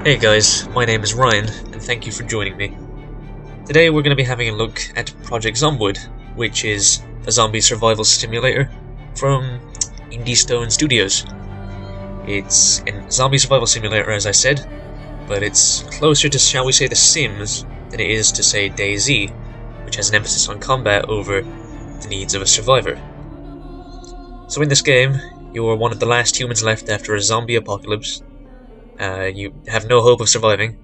Hey guys, my name is Ryan, and thank you for joining me. Today we're going to be having a look at Project Zomboid, which is a zombie survival simulator from Indie Stone Studios. It's a zombie survival simulator, as I said, but it's closer to, shall we say, The Sims than it is to, say, DayZ, which has an emphasis on combat over the needs of a survivor. So in this game, you are one of the last humans left after a zombie apocalypse. You have no hope of surviving,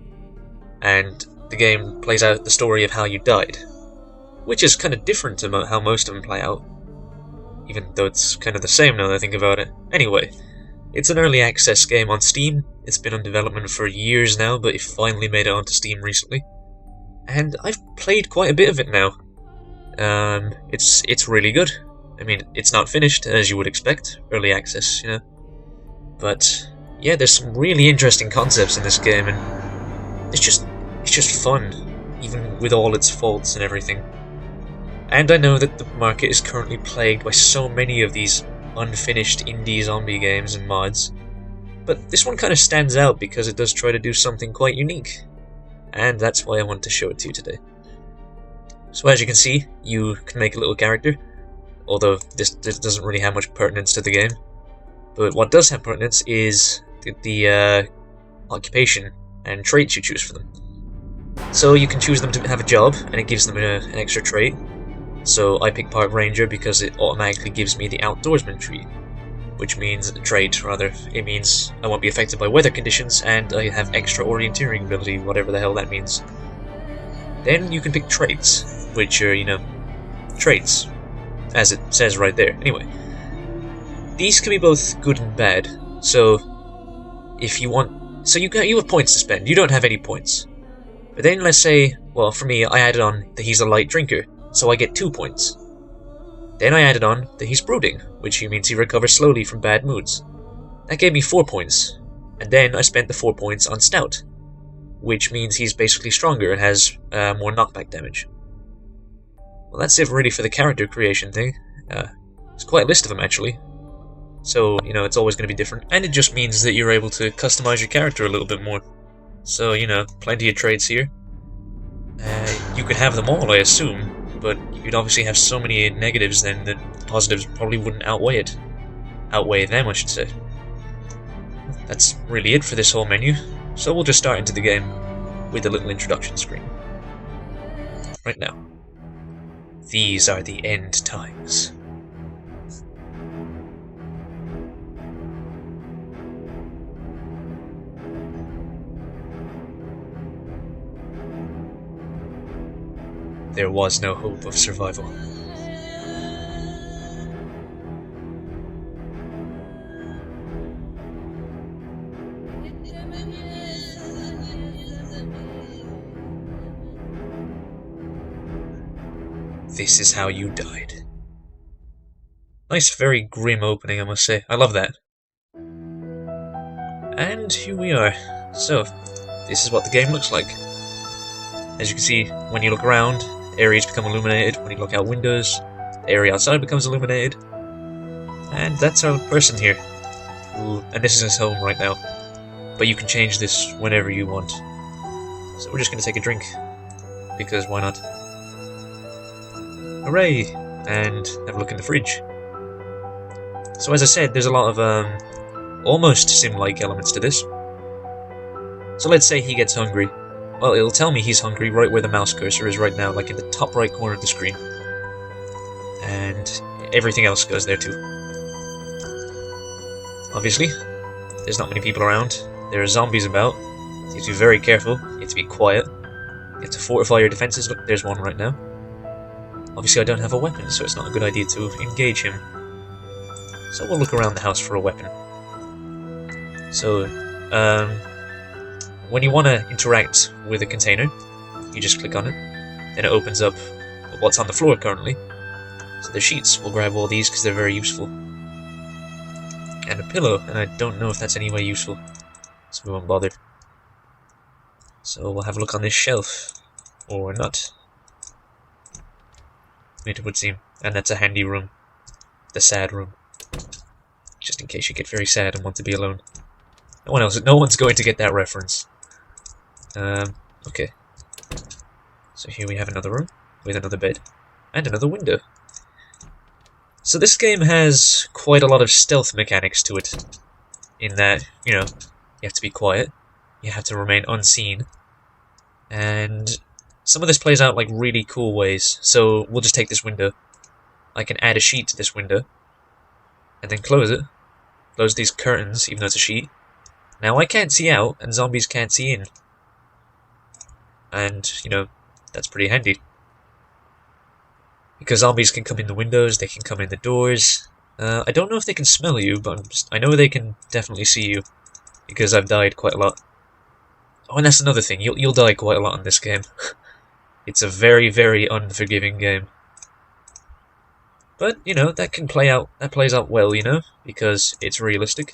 and the game plays out the story of how you died, which is kind of different to how most of them play out, even though it's kind of the same now that I think about it. Anyway, it's an early access game on Steam. It's been on development for years now, but it finally made it onto Steam recently, and I've played quite a bit of it now. It's really good. I mean, it's not finished, as you would expect, early access, you know, but yeah, there's some really interesting concepts in this game, and it's just fun, even with all its faults and everything. And I know that the market is currently plagued by so many of these unfinished indie zombie games and mods, but this one kind of stands out because it does try to do something quite unique, and that's why I want to show it to you today. So as you can see, you can make a little character, although this doesn't really have much pertinence to the game. But what does have pertinence is the occupation and traits you choose for them. So you can choose them to have a job, and it gives them an extra trait. So I pick Park Ranger because it automatically gives me the outdoorsman trait, rather. It means I won't be affected by weather conditions, and I have extra orienteering ability, whatever the hell that means. Then you can pick traits, which are, you know, traits, as it says right there. Anyway, these can be both good and bad. So if you want, you have points to spend. You don't have any points. But then let's say, well, for me, I added on that he's a light drinker, so I get 2 points. Then I added on that he's brooding, which means he recovers slowly from bad moods. That gave me 4 points. And then I spent the 4 points on stout, which means he's basically stronger and has more knockback damage. Well, that's it really for the character creation thing. There's quite a list of them, actually. So, you know, it's always going to be different. And it just means that you're able to customize your character a little bit more. So, you know, plenty of traits here. You could have them all, I assume, but you'd obviously have so many negatives then that the positives probably wouldn't outweigh it. Outweigh them, I should say. That's really it for this whole menu. So we'll just start into the game with a little introduction screen. Right now. These are the end times. There was no hope of survival. This is how you died. Nice, very grim opening, I must say. I love that. And here we are. So, this is what the game looks like. As you can see, when you look around, areas become illuminated. When you look out windows, the area outside becomes illuminated. And that's our person here. And this is his home right now. But you can change this whenever you want. So we're just going to take a drink. Because why not? Hooray! And have a look in the fridge. So as I said, there's a lot of almost sim-like elements to this. So let's say he gets hungry. Well, it'll tell me he's hungry right where the mouse cursor is right now, like in the top right corner of the screen. And everything else goes there too. Obviously, there's not many people around. There are zombies about. You have to be very careful. You have to be quiet. You have to fortify your defenses. Look, there's one right now. Obviously, I don't have a weapon, so it's not a good idea to engage him. So we'll look around the house for a weapon. So, when you want to interact with a container, you just click on it, and it opens up what's on the floor currently. So the sheets, we'll grab all these because they're very useful. And a pillow, and I don't know if that's any way useful, so we won't bother. So we'll have a look on this shelf, or not. It would seem, and that's a handy room. The sad room. Just in case you get very sad and want to be alone. No one's going to get that reference. Okay. So here we have another room with another bed and another window. So this game has quite a lot of stealth mechanics to it, in that, you know, you have to be quiet, you have to remain unseen, and some of this plays out like really cool ways. So we'll just take this window. I can add a sheet to this window, and then close it. Close these curtains, even though it's a sheet. Now I can't see out, and zombies can't see in. And, you know, that's pretty handy. Because zombies can come in the windows, they can come in the doors. I don't know if they can smell you, but I know they can definitely see you. Because I've died quite a lot. Oh, and that's another thing, you'll die quite a lot in this game. It's a very, very unforgiving game. But, you know, that plays out well, you know, because it's realistic.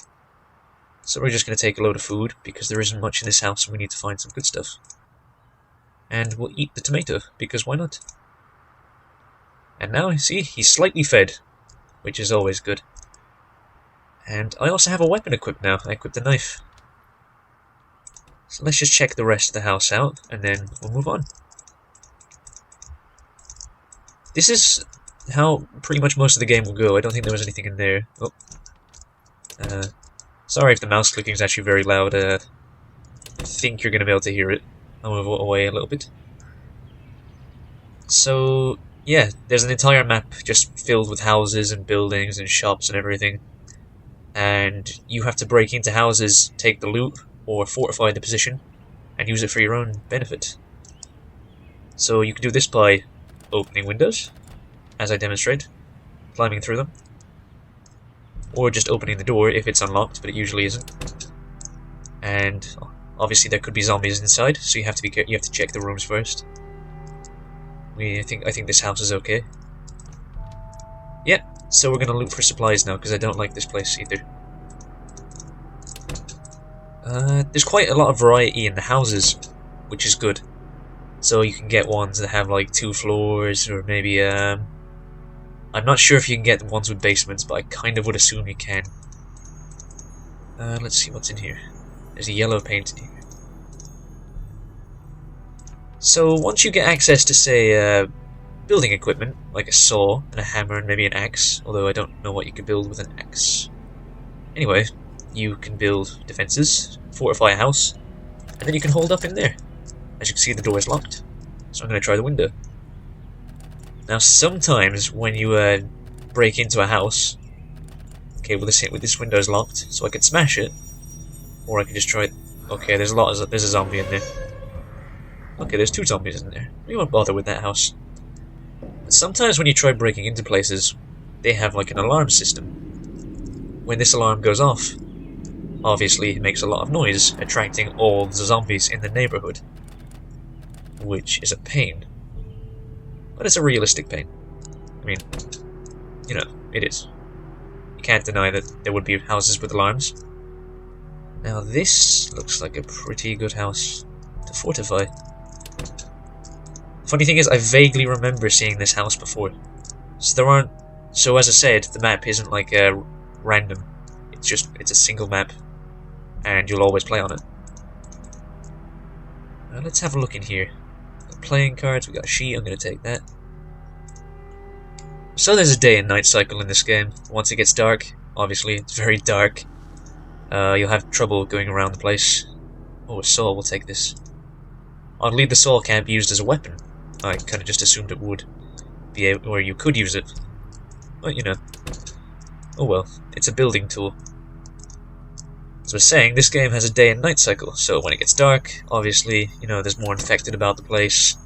So we're just going to take a load of food, because there isn't much in this house and we need to find some good stuff. And we'll eat the tomato, because why not? And now, see, he's slightly fed, which is always good. And I also have a weapon equipped now. I equipped a knife. So let's just check the rest of the house out, and then we'll move on. This is how pretty much most of the game will go. I don't think there was anything in there. Oh. Sorry if the mouse clicking is actually very loud. I think you're going to be able to hear it. I'll move away a little bit. So, yeah, there's an entire map just filled with houses and buildings and shops and everything. And you have to break into houses, take the loot, or fortify the position, and use it for your own benefit. So you can do this by opening windows, as I demonstrate, climbing through them, or just opening the door if it's unlocked, but it usually isn't. And obviously there could be zombies inside, so you have to check the rooms first. I think this house is okay. Yeah, so we're gonna loot for supplies now, because I don't like this place either. There's quite a lot of variety in the houses, which is good. So you can get ones that have like 2 floors, or maybe I'm not sure if you can get ones with basements, but I kind of would assume you can. Let's see what's in here. There's a yellow paint in here. So once you get access to, say, building equipment, like a saw and a hammer and maybe an axe, although I don't know what you could build with an axe. Anyway, you can build defenses, fortify a house, and then you can hold up in there. As you can see, the door is locked, so I'm going to try the window. Now, sometimes when you break into a house, okay, well this window is locked, so I could smash it, or I could just try it. Okay, there's a zombie in there. Okay, there's 2 zombies in there. We won't bother with that house. But sometimes when you try breaking into places, they have like an alarm system. When this alarm goes off, obviously it makes a lot of noise, attracting all the zombies in the neighborhood. Which is a pain. But it's a realistic pain. I mean, you know, it is. You can't deny that there would be houses with alarms. Now this looks like a pretty good house to fortify. Funny thing is, I vaguely remember seeing this house before. So as I said, the map isn't like random. It's a single map, and you'll always play on it. Now let's have a look in here. Playing cards, we got a sheet, I'm going to take that. So there's a day and night cycle in this game. Once it gets dark, obviously it's very dark, you'll have trouble going around the place. Oh, a saw, we'll take this. Oddly, the saw can't be used as a weapon. I kind of just assumed it would be able, or you could use it. But, you know. Oh well, it's a building tool. As I was saying, this game has a day and night cycle, so when it gets dark, obviously, you know, there's more infected about the place.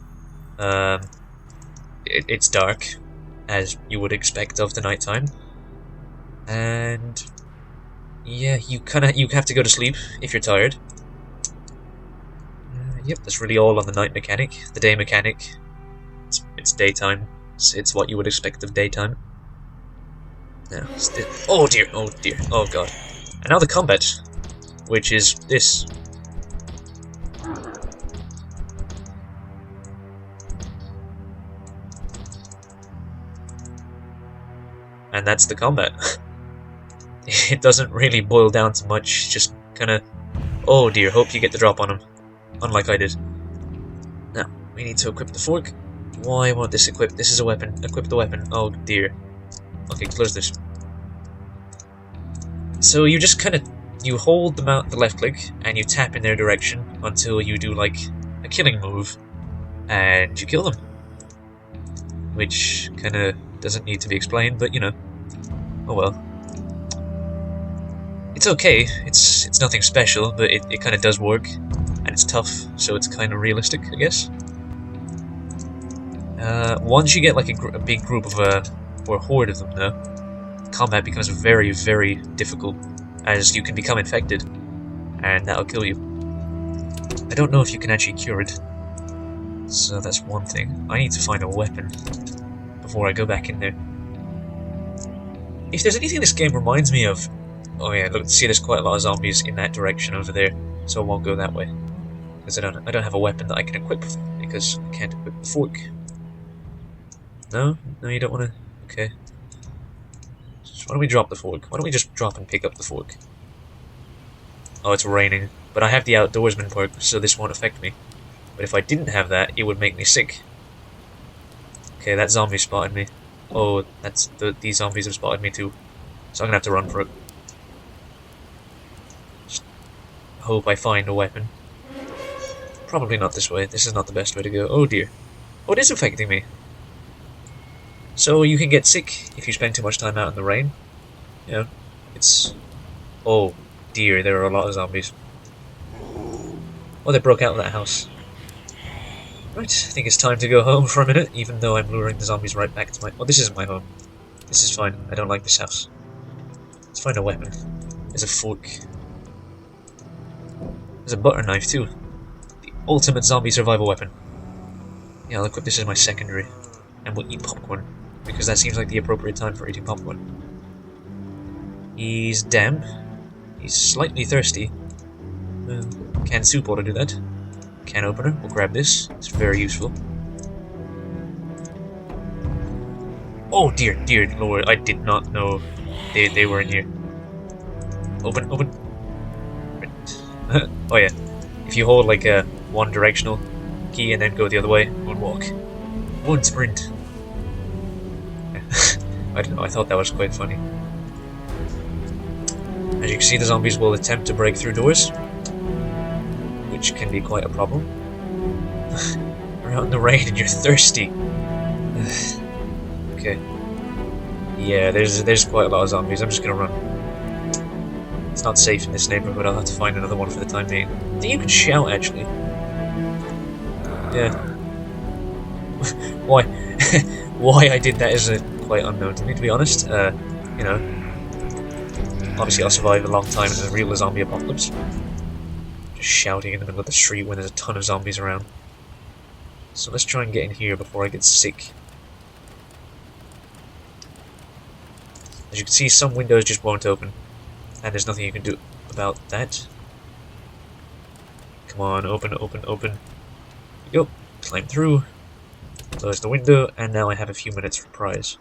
It's dark, as you would expect of the nighttime. And yeah, you have to go to sleep if you're tired. Yep, that's really all on the night mechanic. The day mechanic, it's daytime. It's what you would expect of daytime. Now, oh dear, oh dear, oh god. And now the combat, which is this. And that's the combat. It doesn't really boil down to much, just kind of Oh dear, hope you get the drop on him. Unlike I did. Now, we need to equip the fork. Why won't this equip? This is a weapon. Equip the weapon. Oh dear. Okay, close this. So you just kind of... You hold the left click, and you tap in their direction until you do, like, a killing move. And you kill them. Which kind of doesn't need to be explained, but, you know. Oh well. It's okay. It's nothing special, but it kind of does work. And it's tough, so it's kind of realistic, I guess. Once you get, like, a big group of, or a horde of them, though, combat becomes very, very difficult, as you can become infected, and that'll kill you. I don't know if you can actually cure it, so that's one thing. I need to find a weapon before I go back in there. If there's anything this game reminds me of... Oh yeah, look, see there's quite a lot of zombies in that direction over there, so I won't go that way. Because I don't have a weapon that I can equip, because I can't equip the fork. No? No, you don't want to... Okay. So why don't we drop the fork? Why don't we just drop and pick up the fork? Oh, it's raining. But I have the outdoorsman perk, so this won't affect me. But if I didn't have that, it would make me sick. Okay, that zombie spotted me. Oh, these zombies have spotted me too. So I'm gonna have to run for it. Just hope I find a weapon. Probably not this way. This is not the best way to go. Oh dear. Oh, it is affecting me. So you can get sick if you spend too much time out in the rain. You know, it's... Oh dear, there are a lot of zombies. Oh, they broke out of that house. Right, I think it's time to go home for a minute, even though I'm luring the zombies right back to my... Oh, this isn't my home. This is fine. I don't like this house. Let's find a weapon. There's a fork. There's a butter knife too. The ultimate zombie survival weapon. Yeah, I'll equip this as my secondary. And we'll eat popcorn, because that seems like the appropriate time for eating popcorn. He's damp. He's slightly thirsty. Canned soup ought to do that. Can opener, we'll grab this. It's very useful. Oh dear, dear lord, I did not know they were in here. Open, open. Right. Oh yeah, if you hold like a one directional key and then go the other way, one walk. One sprint. I don't know, I thought that was quite funny. As you can see, the zombies will attempt to break through doors, which can be quite a problem. You're out in the rain and you're thirsty. Okay. Yeah, there's quite a lot of zombies. I'm just gonna run. It's not safe in this neighborhood. I'll have to find another one for the time being. I think you can shout, actually. Yeah. Why? Why I did that is quite unknown to me, to be honest. You know, obviously I'll survive a long time in a real zombie apocalypse. Just shouting in the middle of the street when there's a ton of zombies around. So let's try and get in here before I get sick. As you can see, some windows just won't open, and there's nothing you can do about that. Come on, open, open, open. There we go. Climb through. Close the window, and now I have a few minutes for prize.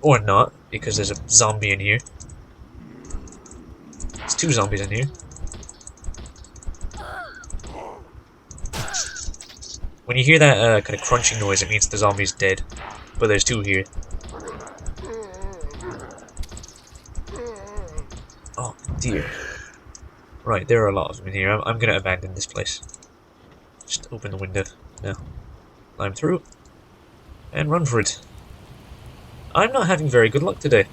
Or not, because there's a zombie in here. There's two zombies in here. When you hear that kind of crunching noise, it means the zombie's dead. But there's two here. Oh dear. Right, there are a lot of them in here. I'm gonna abandon this place. Just open the window now. Climb through. And run for it. I'm not having very good luck today.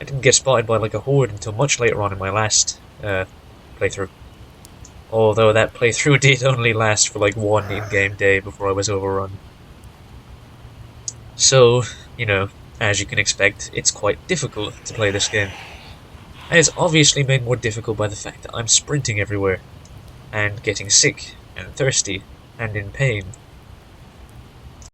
I didn't get spotted by like a horde until much later on in my last playthrough. Although that playthrough did only last for like one in-game day before I was overrun. So, you know, as you can expect, it's quite difficult to play this game. And it's obviously made more difficult by the fact that I'm sprinting everywhere, and getting sick, and thirsty, and in pain.